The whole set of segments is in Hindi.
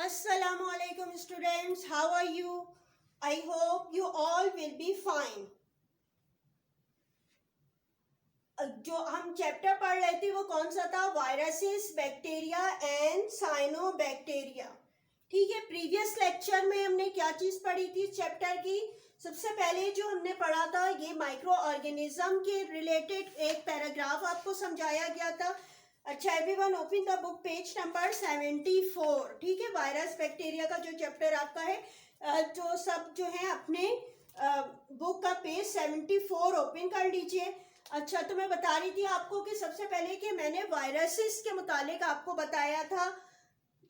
Assalamu alaikum students, how are you? I hope you all will be fine. जो हम चैप्टर पढ़ रहे थे वो कौन सा था? Viruses, bacteria and cyanobacteria. ठीक है, प्रीवियस लेक्चर में हमने क्या चीज पढ़ी थी चैप्टर की? सबसे पहले जो हमने पढ़ा था ये माइक्रो ऑर्गेनिज्म के रिलेटेड एक पैराग्राफ आपको समझाया गया था. अच्छा, everyone open the book page number 74. ठीक है, वायरस बैक्टीरिया का जो चैप्टर आपका है, जो सब जो है अपने बुक का पेज 74 ओपन कर लीजिए. अच्छा, तो मैं बता रही थी आपको कि सबसे पहले कि मैंने वायरसेस के मुतालिक आपको बताया था.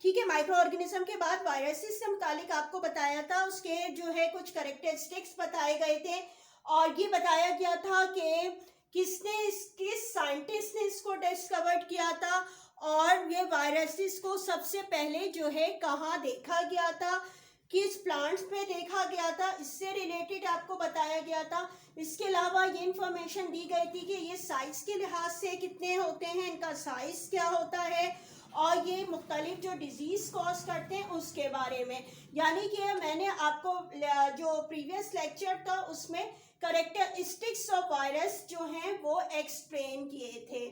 ठीक है, माइक्रो ऑर्गेनिज्म के बाद वायरसेस से मुतालिक आपको बताया था, उसके जो है कुछ कैरेक्टरिस्टिक्स बताए गए थे और ये बताया गया था कि किस साइंटिस्ट ने इसको डिस्कवर किया था और ये वायरसेस को सबसे पहले जो है कहाँ देखा गया था, किस प्लांट्स पे देखा गया था, इससे रिलेटेड आपको बताया गया था. इसके अलावा ये इंफॉर्मेशन दी गई थी कि ये साइज के लिहाज से कितने होते हैं, इनका साइज क्या होता है और ये मुख्तलिफ जो डिजीज कॉज करते हैं उसके बारे में. यानी कि मैंने आपको जो प्रीवियस लेक्चर था उसमें कैरेक्टरिस्टिक्स ऑफ वायरस जो हैं वो एक्सप्लेन किए थे.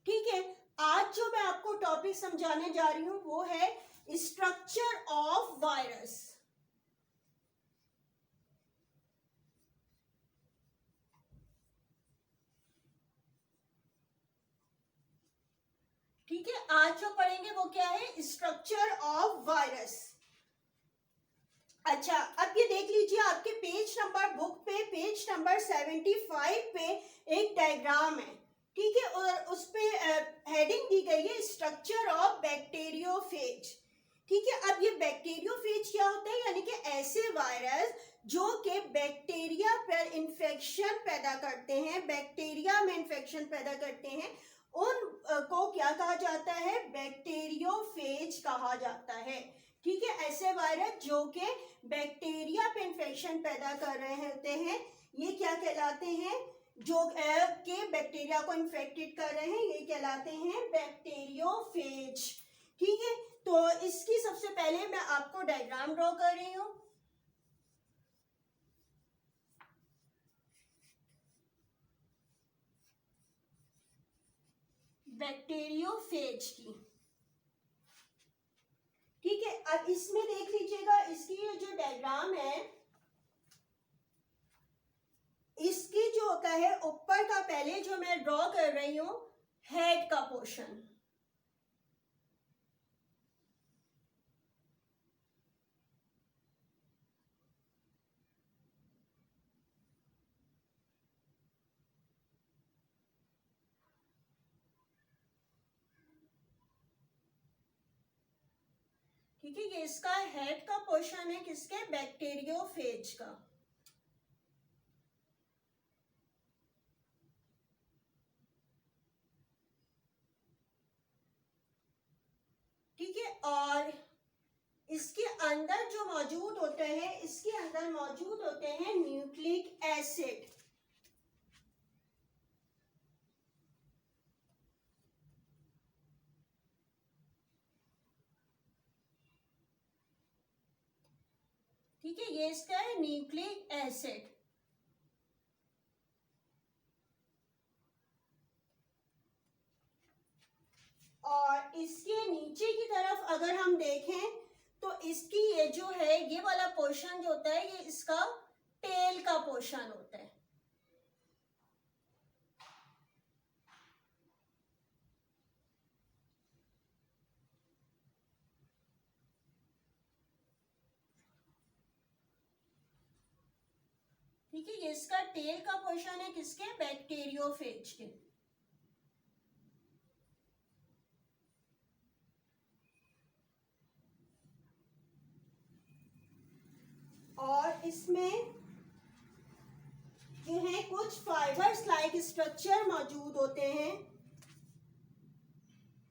ठीक है, आज जो मैं आपको टॉपिक समझाने जा रही हूँ वो है स्ट्रक्चर ऑफ वायरस. ठीक है, आज जो पढ़ेंगे वो क्या है? Structure of virus. अच्छा, अब ये देख लीजिए आपके पेज नंबर बुक पे पेज नंबर 75 पे एक डायग्राम है. ठीक है, और उस पे हेडिंग दी गई है स्ट्रक्चर ऑफ बैक्टीरियोफेज. ठीक है, अब ये बैक्टीरियोफेज क्या होता है? यानी कि ऐसे वायरस जो कि बैक्टीरिया पर इंफेक्शन पैदा करते हैं, बैक्टीरिया में इंफेक्शन पैदा करते हैं, उन को क्या कहा जाता है? बैक्टीरियोफेज कहा जाता है. ठीक है, ऐसे वायरस जो कि बैक्टीरिया पे इंफेक्शन पैदा कर रहे होते हैं ये क्या कहलाते हैं? जो के बैक्टीरिया को इन्फेक्टेड कर रहे हैं ये कहलाते हैं बैक्टीरियोफेज. ठीक है, तो इसकी सबसे पहले मैं आपको डायग्राम ड्रॉ कर रही हूं. बैक्टीरियोफेज की. ठीक है, अब इसमें देख लीजिएगा इसकी जो डायग्राम है इसकी जो होता है ऊपर का पहले जो मैं ड्रॉ कर रही हूं हेड का पोर्शन. ठीक है, ये इसका हेड का पोर्शन है किसके? बैक्टीरियोफेज का. ठीक है, और इसके अंदर जो मौजूद होते हैं इसके अंदर मौजूद होते हैं न्यूक्लिक एसिड. ठीक है, ये इसका है न्यूक्लिक एसिड. और इसके नीचे की तरफ अगर हम देखें तो इसकी ये जो है ये वाला पोर्शन जो होता है ये इसका टेल का पोर्शन होता है. ठीक है, ये इसका टेल का पोर्शन है किसके? बैक्टीरियोफेज के. और इसमें जो है कुछ फाइबर्स लाइक स्ट्रक्चर मौजूद होते हैं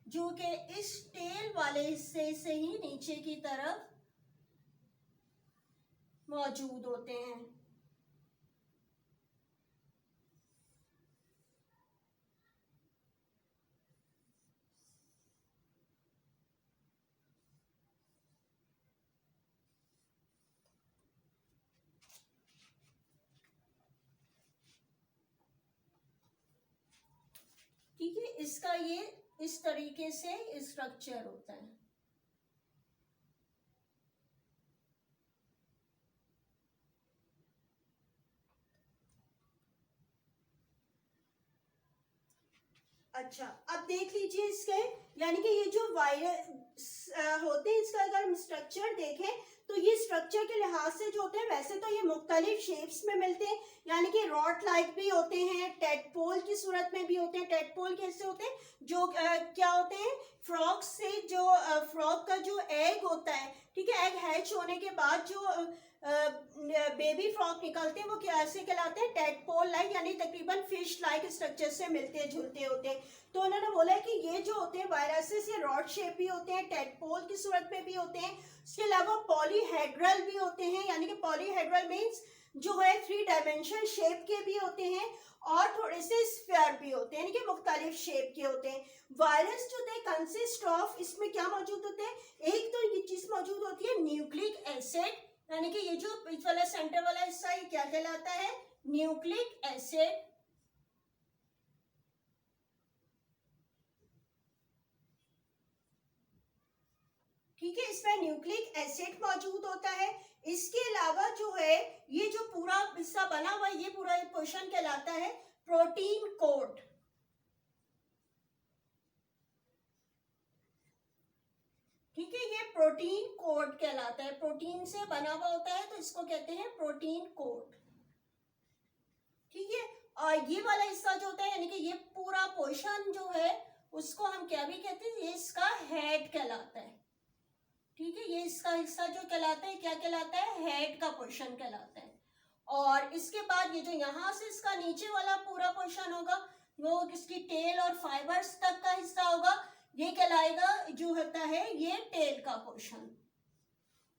जो कि इस टेल वाले हिस्से से ही नीचे की तरफ मौजूद होते हैं. ठीक है, इसका ये इस तरीके से स्ट्रक्चर होता है। अच्छा, अब देख लीजिए इसके, यानी कि ये जो वायरस होते हैं, इसका अगर हम स्ट्रक्चर देखें तो ये स्ट्रक्चर के लिहाज से जो होते हैं, वैसे तो ये मुख्तलिफ शेप्स में मिलते हैं, यानी कि रॉड लाइक भी होते हैं, टेडपोल की सूरत में भी होते हैं। टेडपोल कैसे होते हैं, जो क्या होते हैं, फ्रॉग से जो फ्रॉग का जो एग होता है, ठीक है, एग हैच होने के बाद जो बेबी फ्रॉग निकलते हैं वो कैसे कहलाते हैं, टेडपोल लाइक, यानी तकरीबन फिश लाइक स्ट्रक्चर से मिलते जुलते होते हैं। तो उन्होंने बोला है कि ये जो होते हैं वायरसेस, ये रॉड शेप भी होते हैं, टेडपोल की सूरत में भी होते हैं, इसके अलावा पॉलीहेड्रल भी होते हैं, यानी कि पॉलीहेड्रल मीन्स जो है 3 डायमेंशन शेप के भी होते हैं, और थोड़े से स्फीयर भी होते हैं, यानी कि मुख्तलिफ शेप के होते हैं। वायरस जो होते हैं कंसिस्ट ऑफ, इसमें क्या मौजूद होते हैं, एक तो ये चीज मौजूद होती है न्यूक्लिक एसिड, यानी कि ये जो बीच वाला सेंटर वाला हिस्सा ये क्या कहलाता है, न्यूक्लिक एसिड। ठीक है, इसमें न्यूक्लिक एसिड मौजूद होता है। इसके अलावा जो है ये जो पूरा हिस्सा बना हुआ है, ये पूरा पोर्शन कहलाता है प्रोटीन कोट। ठीक है, ये प्रोटीन कोट कहलाता है, प्रोटीन से बना हुआ होता है, तो इसको कहते हैं प्रोटीन कोट। ठीक है, और ये वाला हिस्सा जो होता है, यानी कि ये पूरा पोर्शन जो है उसको हम क्या भी कहते हैं, ये इसका हेड कहलाता है। ठीक है, ये इसका हिस्सा जो कहलाता है, क्या कहलाता है, हेड का पोर्शन कहलाता है। और इसके बाद ये जो यहाँ से इसका नीचे वाला पूरा पोर्शन होगा, वो इसकी टेल और फाइबर्स तक का हिस्सा होगा, ये कहलाएगा जो होता है ये टेल का पोर्शन।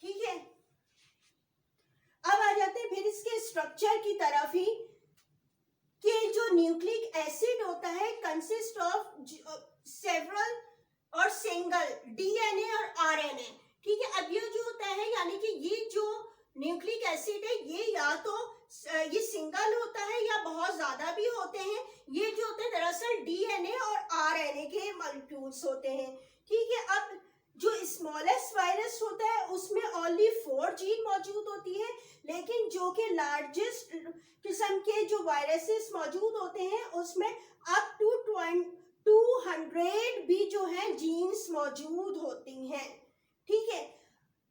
ठीक है, अब आ जाते हैं फिर इसके स्ट्रक्चर की तरफ ही, कि जो न्यूक्लिक एसिड होता है कंसिस्ट ऑफ सेवरल और सिंगल डीएनए और आरएनए। ठीक है, अब ये जो होता है, यानी कि ये जो न्यूक्लिक एसिड है, ये या तो ये सिंगल होता है या बहुत ज्यादा भी होते हैं। ये जो होते हैं दरअसल डीएनए और आरएनए के मॉलिक्यूल्स होते हैं। ठीक है, अब जो स्मॉलेस्ट वायरस होता है उसमें ओनली 4 जीन मौजूद होती है, लेकिन जो कि लार्जेस्ट किस्म के जो वायरसेस मौजूद होते हैं उसमें अप टू 200 भी जो है जीन्स मौजूद होती हैं। ठीक है,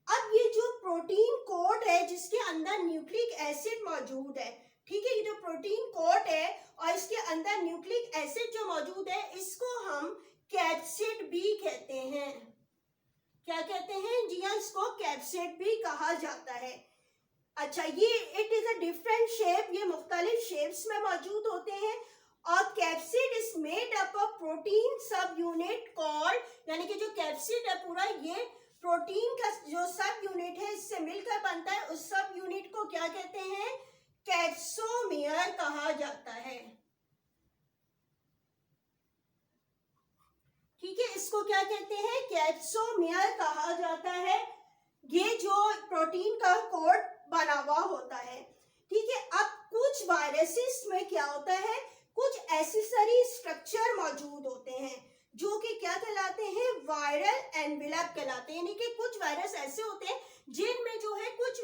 अब ये जो प्रोटीन कोट है जिसके अंदर न्यूक्लिक एसिड मौजूद है, ठीक है, ये जो प्रोटीन कोट है और इसके अंदर न्यूक्लिक एसिड जो मौजूद है, इसको हम कैप्सिड भी कहते हैं। क्या कहते हैं जी हाँ, इसको कैप्सिड भी कहा जाता है। अच्छा, ये it is a different shape, ये मुख्तलिफ शेप्स में मौजूद होते हैं। और capsid is made up of protein सब यूनिट कॉल्ड, यानी कि जो कैप्सिड है पूरा ये प्रोटीन का जो सब यूनिट है इससे मिलकर बनता है, उस सब यूनिट को क्या कहते हैं, कैप्सोमियर कहा जाता है। ठीक है, इसको क्या कहते हैं, कैप्सोमियर कहा जाता है, ये जो प्रोटीन का कोट बना हुआ होता है। ठीक है, अब कुछ वायरसेस में क्या होता है, कुछ एसेसरी स्ट्रक्चर मौजूद होते हैं जो कि क्या कहलाते हैं, वायरल एनवेलप कहलाते हैं। यानी कि कुछ वायरस ऐसे होते हैं जिनमें जो है कुछ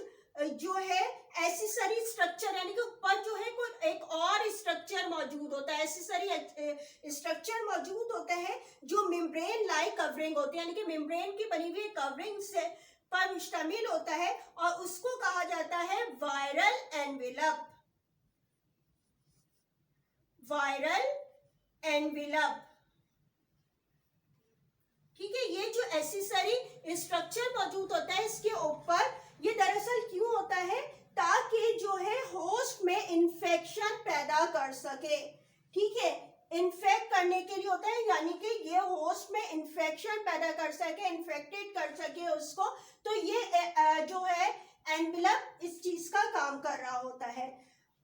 जो है एसेसरी स्ट्रक्चर, यानी कि ऊपर जो है कोई एक और स्ट्रक्चर मौजूद होता है, एसेसरी स्ट्रक्चर मौजूद होता है जो मेम्ब्रेन लाइक कवरिंग होती है, यानी कि मेम्ब्रेन की बनी हुई कवरिंग से पर मुश्तमिल होता है, और उसको कहा जाता है वायरल एनवेलप। Viral envelope. ठीक है, ये जो एसेसरी स्ट्रक्चर मौजूद होता है इसके ऊपर, ये दरअसल क्यों होता है, ताकि जो है होस्ट में इंफेक्शन पैदा कर सके। ठीक है, इन्फेक्ट करने के लिए होता है, यानी कि ये होस्ट में इंफेक्शन पैदा कर सके, इन्फेक्टेड कर सके उसको, तो ये जो है एनवेलप इस चीज का काम कर रहा होता है।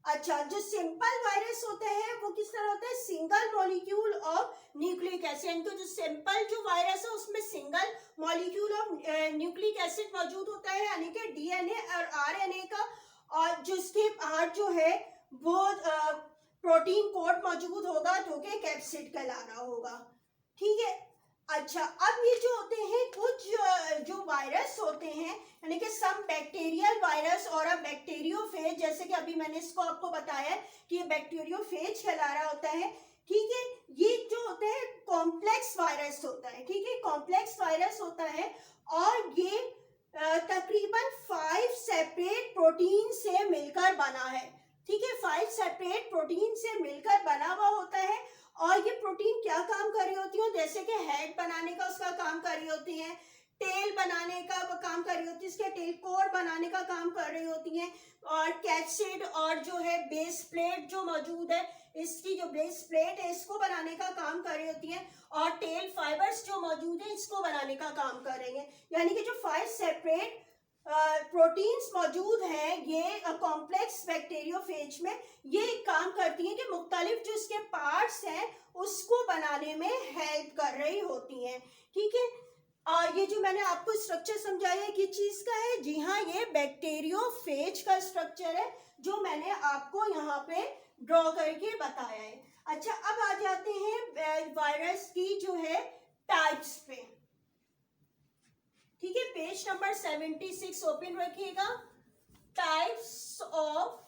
अच्छा, जो सिंपल वायरस होते हैं वो किस तरह होता है, single molecule of nucleic acid. इनको जो सिंपल जो वायरस है उसमें single molecule of nucleic acid मौजूद होता है, यानी कि डीएनए और आरएनए का, और जो इसके बाहर जो है वो प्रोटीन कोड मौजूद होगा जो कि कैप्सिड कहला रहा होगा। ठीक है, अच्छा अब ये जो होते हैं कुछ जो वायरस होते हैं, यानी कि सम बैक्टीरियल वायरस और अ बैक्टीरियोफेज, जैसे कि अभी मैंने इसको आपको बताया कि ये बैक्टीरियोफेज कहला रहा होता है। ठीक है, ये जो होता है कॉम्प्लेक्स वायरस होता है। ठीक है, कॉम्प्लेक्स वायरस होता है और ये तकरीबन 5 सेपरेट प्रोटीन से मिलकर बना है। ठीक है, 5 सेपरेट प्रोटीन से मिलकर बना हुआ होता है और ये प्रोटीन क्या काम कर रही होती है, जैसे कि हेड बनाने का उसका काम कर रही होती है, टेल बनाने का वो काम कर रही होती है, इसके टेल कोर बनाने का काम कर रही होती हैं, और कैप्सिड और जो है बेस प्लेट जो मौजूद है, इसकी जो बेस प्लेट है इसको बनाने का काम कर रही होती है, और टेल फाइबर्स जो मौजूद है इसको बनाने का काम करेंगे। यानी कि जो 5 सेपरेट प्रोटीन्स मौजूद हैं ये कॉम्प्लेक्स बैक्टीरियोफेज में, ये काम करती हैं कि मुख्तलिफ जो इसके पार्ट्स हैं उसको बनाने में हेल्प कर रही होती हैं। ठीक है, ये जो मैंने आपको स्ट्रक्चर समझाया है किस चीज का है, जी हाँ ये बैक्टीरियोफेज का स्ट्रक्चर है जो मैंने आपको यहाँ पे ड्रॉ करके बताया है। अच्छा अब आ जाते हैं वायरस की जो है टाइप्स पे। ठीक है, पेज नंबर 76 ओपन रखिएगा। Types of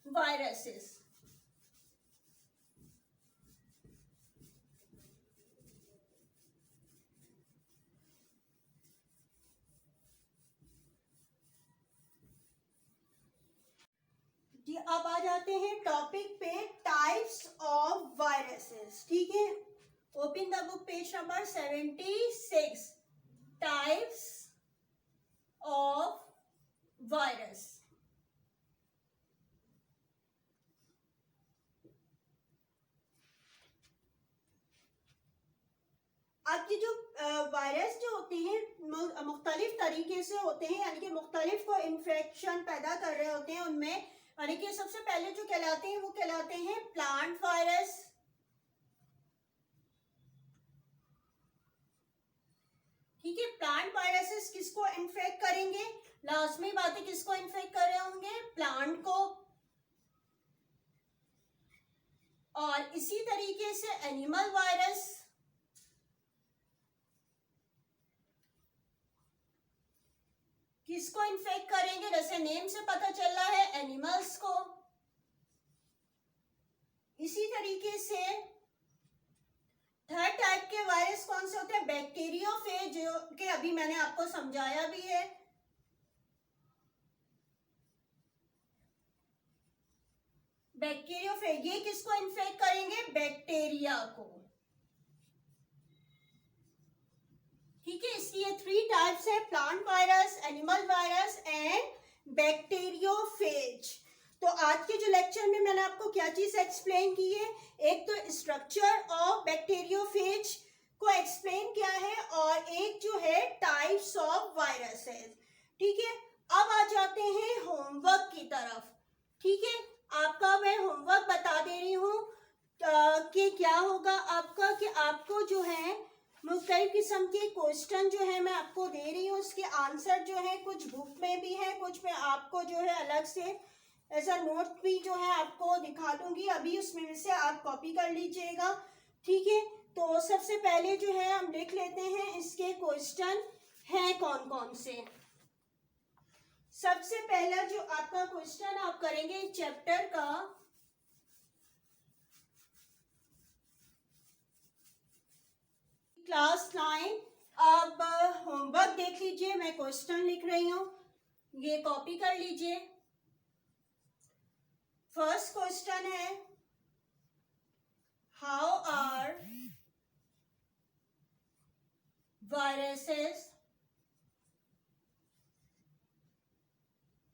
viruses. जी अब आ जाते हैं टॉपिक पे, टाइप्स ऑफ वायरसेस। ठीक है, open the book page number 76, types of virus. अब ये जो वायरस जो होते हैं मुख्तलिफ तरीके से होते हैं, यानी कि मुख्तलिफ को इन्फेक्शन पैदा कर रहे होते हैं उनमें, यानी कि सबसे पहले जो कहलाते हैं वो कहलाते हैं प्लांट वायरस। ठीक है, प्लांट वायरसेस किसको इन्फेक्ट करेंगे, लाजमी बात है किसको इन्फेक्ट कर रहे होंगे, प्लांट को। और इसी तरीके से एनिमल वायरस, किसको इन्फेक्ट करेंगे, जैसे नेम से पता चल रहा है एनिमल्स को। इसी तरीके से थर्ड टाइप के वायरस कौन से होते हैं, बैक्टीरियोफेज, जो कि अभी मैंने आपको समझाया भी है। बैक्टीरियोफेज ये किसको इन्फेक्ट करेंगे, बैक्टीरिया को। ठीक है, इसकी ये 3 टाइप्स है, plant virus, animal virus and bacteriophage. तो आज के जो लेक्चर में मैंने आपको क्या चीज एक्सप्लेन की है, एक तो स्ट्रक्चर ऑफ बैक्टीरियोफेज को एक्सप्लेन किया है और एक जो है टाइप्स ऑफ वायरसेस। ठीक है, अब आ जाते हैं होमवर्क की तरफ। ठीक है, आपका मैं होमवर्क बता दे रही हूँ कि क्या होगा आपका, कि आपको जो है मुख्तलिफ किस्म के क्वेश्चन जो है मैं आपको दे रही हूँ, उसके आंसर जो है कुछ बुक में भी है, कुछ में आपको जो है अलग से ऐसा नोट भी जो है आपको दिखा दूंगी अभी, उसमें से आप कॉपी कर लीजिएगा। ठीक है, तो सबसे पहले जो है हम देख लेते हैं इसके क्वेश्चन हैं कौन कौन से। सबसे पहला जो आपका क्वेश्चन आप करेंगे चैप्टर का क्लास 9। अब होमवर्क देख लीजिए, मैं क्वेश्चन लिख रही हूँ, ये कॉपी कर लीजिए। फर्स्ट क्वेश्चन है, हाउ आर वायरसेस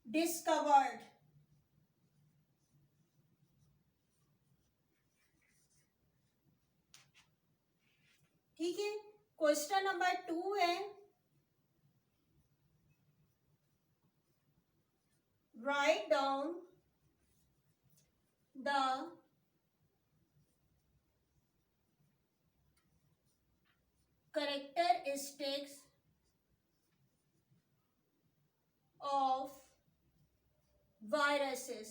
डिस्कवर्ड। ठीक है, क्वेश्चन नंबर 2 है, write down the characteristics of viruses।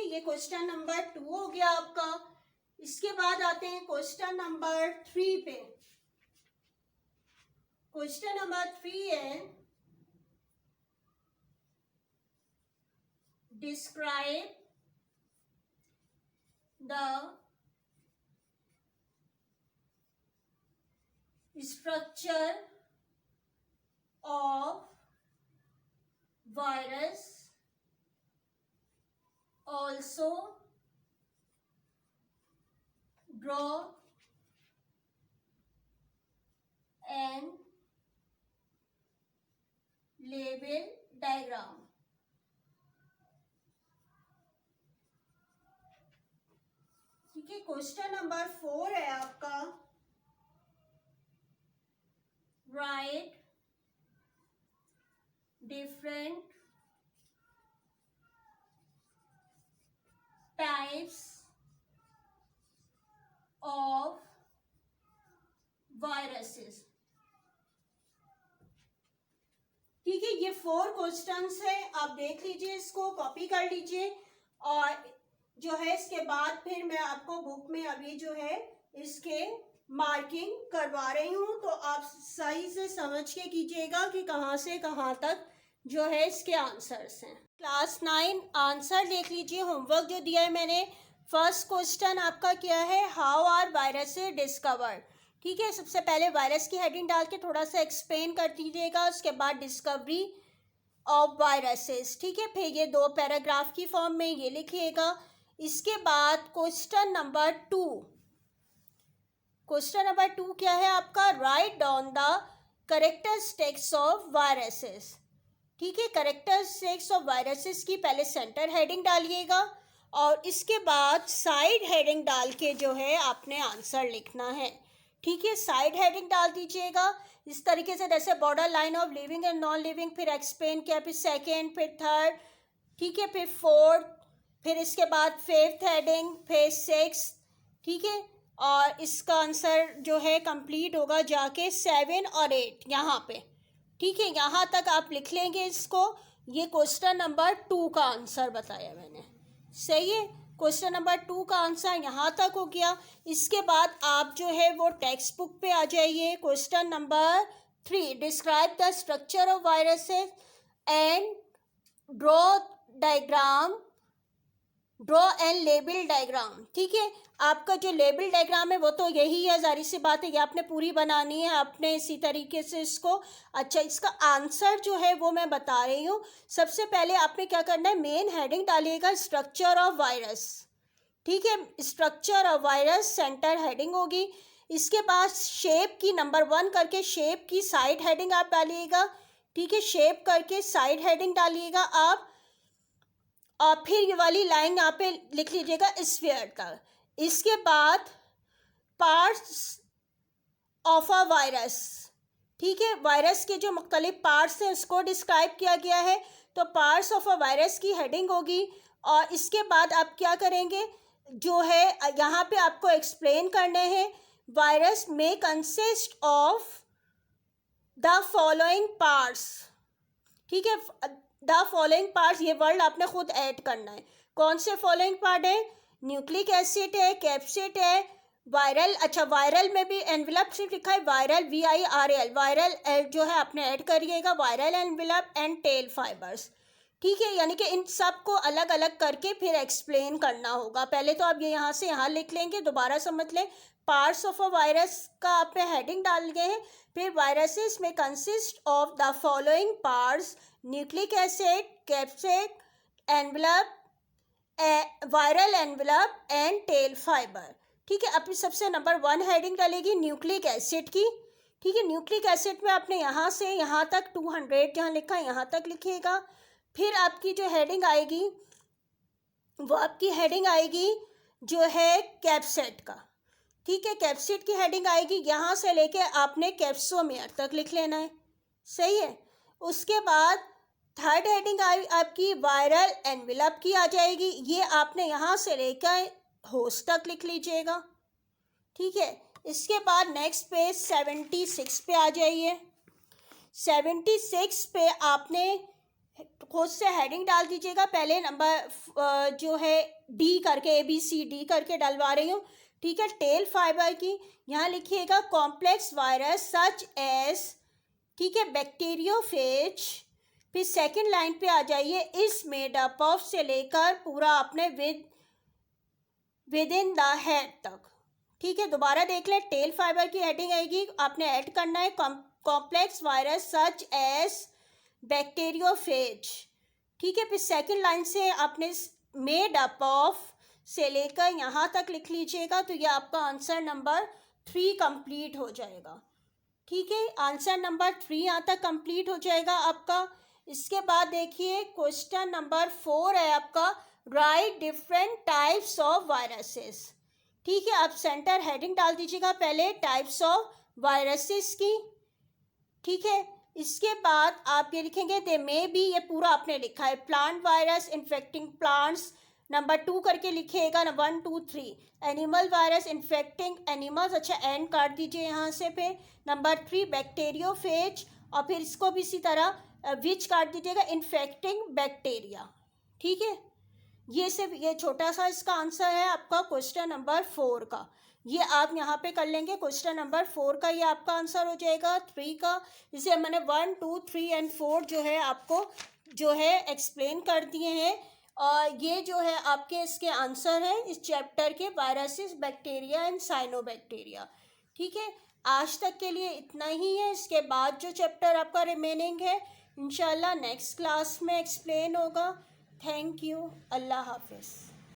ये क्वेश्चन नंबर 2 हो गया आपका। इसके बाद आते हैं क्वेश्चन नंबर 3 पे। क्वेश्चन नंबर 3 है describe the structure of virus, also draw an label diagram। ठीक है, क्वेश्चन नंबर 4 है आपका write different types of viruses। ठीक है, ये 4 क्वेश्चंस है, आप देख लीजिए, इसको कॉपी कर लीजिए और जो है इसके बाद फिर मैं आपको बुक में अभी जो है इसके मार्किंग करवा रही हूँ, तो आप सही से समझ के कीजिएगा कि कहाँ से कहाँ तक जो है इसके आंसर्स हैं। क्लास 9 आंसर देख लीजिए, होमवर्क जो दिया है मैंने। फर्स्ट क्वेश्चन आपका क्या है, हाउ आर वायरसेस डिस्कवर्ड। ठीक है, सबसे पहले वायरस की हेडिंग डाल के थोड़ा सा एक्सप्लेन कर दीजिएगा, उसके बाद डिस्कवरी ऑफ वायरसेस। ठीक है, फिर ये 2 पैराग्राफ की फॉर्म में ये लिखिएगा। इसके बाद क्वेश्चन नंबर 2, क्वेश्चन नंबर 2 क्या है आपका, write down the characteristics of viruses. ठीक है, कैरेक्टरिस्टिक्स ऑफ वायरसेस की पहले सेंटर हेडिंग डालिएगा और इसके बाद साइड हेडिंग डाल के जो है आपने आंसर लिखना है। ठीक है, साइड हेडिंग डाल दीजिएगा इस तरीके से, जैसे border line of living and non living, फिर एक्सप्लेन किया, फिर सेकेंड, फिर थर्ड, ठीक है, फिर फोर्थ, फिर इसके बाद फिफ्थ हेडिंग, फिर सिक्स। ठीक है, और इसका आंसर जो है कंप्लीट होगा जाके 7 और 8 यहाँ पे। ठीक है, यहाँ तक आप लिख लेंगे इसको। ये क्वेश्चन नंबर 2 का आंसर बताया मैंने, सही है। क्वेश्चन नंबर 2 का आंसर यहाँ तक हो गया। इसके बाद आप जो है वो टेक्स्ट बुक पे आ जाइए। Question number 3, describe the structure of viruses and draw diagram, draw and label diagram. ठीक है, आपका जो लेबल डायग्राम है वो तो यही है, जारी सी बात है, ये आपने पूरी बनानी है आपने इसी तरीके से इसको। अच्छा, इसका आंसर जो है वो मैं बता रही हूँ। सबसे पहले आपने क्या करना है, मेन हेडिंग डालिएगा स्ट्रक्चर ऑफ वायरस। ठीक है, structure of virus centre heading होगी। इसके बाद शेप की नंबर 1 करके शेप की साइड हेडिंग आप डालिएगा। ठीक है, शेप करके साइड हेडिंग डालिएगा आप, और फिर ये वाली लाइन यहाँ पे लिख लीजिएगा स्फीयर का। इसके बाद पार्ट्स ऑफ अ वायरस। ठीक है, वायरस के जो मुख्तलिफ पार्ट्स हैं उसको डिस्क्राइब किया गया है, तो पार्ट्स ऑफ अ वायरस की हेडिंग होगी। और इसके बाद आप क्या करेंगे, जो है यहाँ पे आपको एक्सप्लेन करने हैं, वायरस में consist of the following parts. ठीक है, द फॉलोइंग पार्ट्स, ये वर्ड आपने खुद ऐड करना है। कौन से फॉलोइंग पार्ट है, न्यूक्लिक एसिड है, कैप्सिड है, वायरल। अच्छा, वायरल में भी एनवेलप सिर्फ लिखा है, वायरल VIRL, वायरल जो है आपने ऐड करिएगा, viral envelope and tell fibres. ठीक है, यानी कि इन सब को अलग अलग करके फिर एक्सप्लेन करना होगा। पहले तो आप ये यहाँ से यहाँ लिख लेंगे, दोबारा समझ लें। पार्ट्स ऑफ अ वायरस का आपने हेडिंग डाल गए हैं, फिर वायरसेस में consist of the following parts, nucleic acid, capsid, envelope, viral envelope and tail fibre. ठीक है, अपनी सबसे नंबर 1 हेडिंग डालेगी न्यूक्लिक एसिड की। ठीक है, न्यूक्लिक एसिड में आपने यहाँ से यहाँ तक 200 जहाँ लिखा है यहाँ तक लिखिएगा। फिर आपकी जो हेडिंग आएगी वो आपकी हेडिंग आएगी जो है कैप्सिड का। ठीक है, कैप्सिड की हेडिंग आएगी, यहाँ से लेके आपने कैप्सोमेयर तक लिख लेना है, सही है। उसके बाद थर्ड हेडिंग आपकी वायरल एनवेलप की आ जाएगी, ये आपने यहाँ से लेकर होस्ट तक लिख लीजिएगा। ठीक है, इसके बाद नेक्स्ट पेज 76 पे आ जाइए। 76 पे आपने खुद से हेडिंग डाल दीजिएगा। पहले नंबर जो है डी करके ABCD करके डलवा रही हूँ, ठीक है। टेल फाइबर की यहाँ लिखिएगा कॉम्प्लेक्स वायरस सच एज, ठीक है, बैक्टीरियोफेज। फिर सेकंड लाइन पे आ जाइए, इस मेड अप ऑफ से लेकर पूरा आपने विद इन द हेड तक, ठीक है। दोबारा देख ले, टेल फाइबर की हेडिंग आएगी, आपने ऐड करना है complex virus such as bacteriophage, ठीक है। फिर सेकंड लाइन से आपने मेड अप ऑफ से लेकर यहाँ तक लिख लीजिएगा, तो ये आपका आंसर नंबर 3 कंप्लीट हो जाएगा, ठीक है। आंसर नंबर 3 यहाँ तक कंप्लीट हो जाएगा आपका। इसके बाद देखिए क्वेश्चन नंबर 4 है आपका, right different types of viruses, ठीक है। आप सेंटर हेडिंग डाल दीजिएगा पहले टाइप्स ऑफ वायरसेस की, ठीक है। इसके बाद आप ये लिखेंगे दे मे बी, ये पूरा आपने लिखा है, plant virus infecting plants, number 2 करके लिखिएगा ना, 1 2 3। एनिमल वायरस इन्फेक्टिंग एनिमल्स, अच्छा एंड काट दीजिए यहाँ से। फिर नंबर 3 बैक्टीरियोफेज, और फिर इसको भी इसी तरह विच काट दीजिएगा, इन्फेक्टिंग बैक्टीरिया, ठीक है। ये सिर्फ ये छोटा सा इसका आंसर है आपका क्वेश्चन नंबर 4 का। ये आप यहाँ पे कर लेंगे, क्वेश्चन नंबर 4 का ये आपका आंसर हो जाएगा 3 का। जिसे मैंने 1 2 3 एंड 4 जो है आपको जो है एक्सप्लेन कर दिए हैं, और ये जो है आपके इसके आंसर हैं इस चैप्टर के, वायरसेस, बैक्टीरिया एंड साइनोबैक्टीरिया, ठीक है। आज तक के लिए इतना ही है। इसके बाद जो चैप्टर आपका रिमेनिंग है इंशाल्लाह नेक्स्ट क्लास में एक्सप्लेन होगा। थैंक यू, अल्लाह हाफिज़।